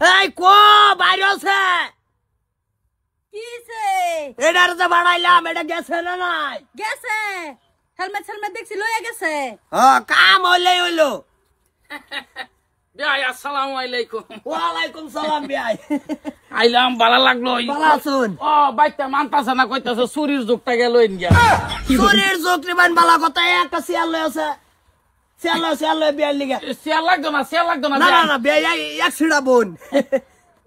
এই কো বাইরে আছে কিছে এটার যে বাড়াইলাম এটা গেছে না নাই গেছে হেলমেট দেখছি লইয়া গেছে কাম হইলেই হইলো ভাই আসসালামু আলাইকুম। ওয়ালাইকুম সালাম ভাই আইলাম ভালো লাগলো। ভালো আছুন? ও বাইটা মানতাছে না কইতাছে চুরির যুগটা গেল ইন্ডিয়া। শরীর চোখরি বান বালা কথা একটা শিয়াল লই আছে শিয়াল লই বিয়ার লিগা শিয়াল লাগতো না না না না বিয়া এক ছিড়া বোন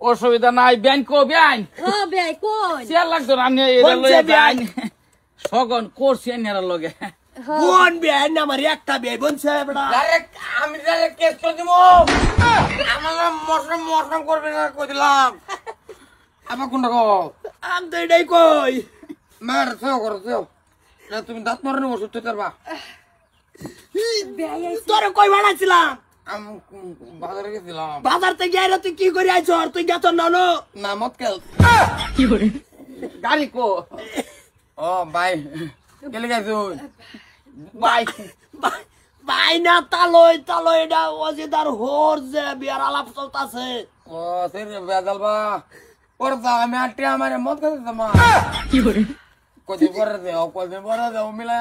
অসুবিধা নাই ব্যান কো ব্যান বেআই কোন শিয়াল লাগতো না আমি এটা বলছে লইয়া ব্যান। ব্যান সগন করছি এনার লগে। বোন বিয়া না আমার একটা বিয়া বনছে বড়া আমি কেস করে দিব আমার মশরম করবে না কই দিলাম। আবার কোনটা কো আম তো এটাই কই মার সেও করো সেও না তুমি দাঁত মারনে ওষুধ তো পারবা। বেআই আইছে তোরে কই বাড়াইছিলাম আমি বাজারে গেছিলাম। বাজার থেকে যাই তুই কি করে আইছ তুই গেছ নানো না মত কেল কি করে গাড়ি কো ও ভাই কেলে গেছো ভাই ভাই না তালই এটা অজিদার হোর যে বিয়ার আলাপ চলতাছে ও সেই বেদাল বা ওর দা আমি আটে আমারে মত করে তোমা কি করে কদিন পরে দেও মিলা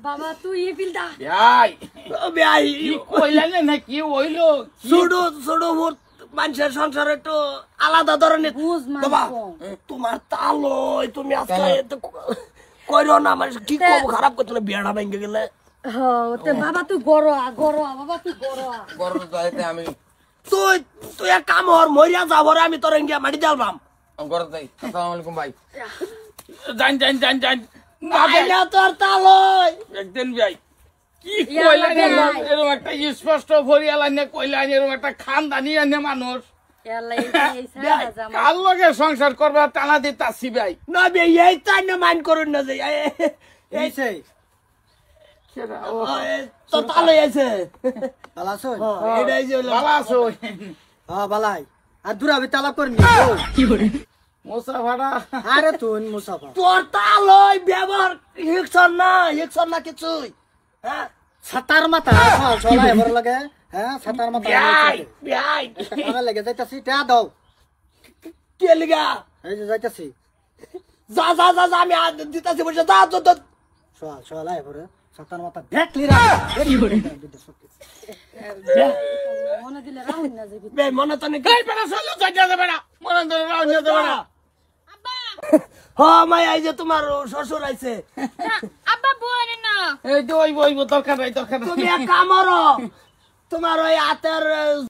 বাবা তুই এই বিলটা ভাই ভাই কি কইলা না কি হইলো ছোট মোর মানুষের সংসার একটু আলাদা ধরনের বুঝ বাবা মানকো তোমার তালই তুমি আজকে কইরো না আমার কি করবো খারাপ করতে না বিয়াটা ভেঙে গেলে তে বাবা তুই গরোয়া বাবা তুই গরোয়া গরম যাইতে আমি তুই এক কাম হর মরিয়া যাবো আমি তোর ইন্ডিয়া মাটি জালবাম গরম যাই আসসালামু আলাইকুম ভাই জান ভাই না তোর তালই একদিন ভাই কি কইলা এরকম একটা স্পষ্ট ভরিয়ালা নে কইলা এরকম একটা খানদানি আনে মানুষ এলাই এই সারা জামা কার লগে সংসার করবা টানা দিতাছি ভাই না বে এই তাই না মান করুন না যে এই সেই সেটা তো তালই আছে ভালো আছো? এটাই যে হলো ভালো আছো হ্যাঁ বালাই আর দূর আমি তালাক করে নি মোসা ভাড়া আরে তুই মুসাফা তোর তালই ব্যবহার হিকছন না কিছুই হ্যাঁ ছাতার মাথা চলা এবার লাগে হ্যাঁ ছাতার মাথা বিয়াই কামে লাগে যাইতাছি টা দাও কে লিগা এই যে যাইতাছি যা আমি দিতাছি বসে যা চলা এবারে ছাতার মাথা দেখলি রা মনে দিলে রাহুল না যাবি বে মনে তো নেই এই বেড়া চলো যাইতে দেবে না মনে ধরে রাও যেতে পারে না মাই আই যে তোমার শ্বশুর আইছে আব্বা বলে না এই তো ওই দরকার নাই তুমি এক কাম করো তোমার ওই হাতের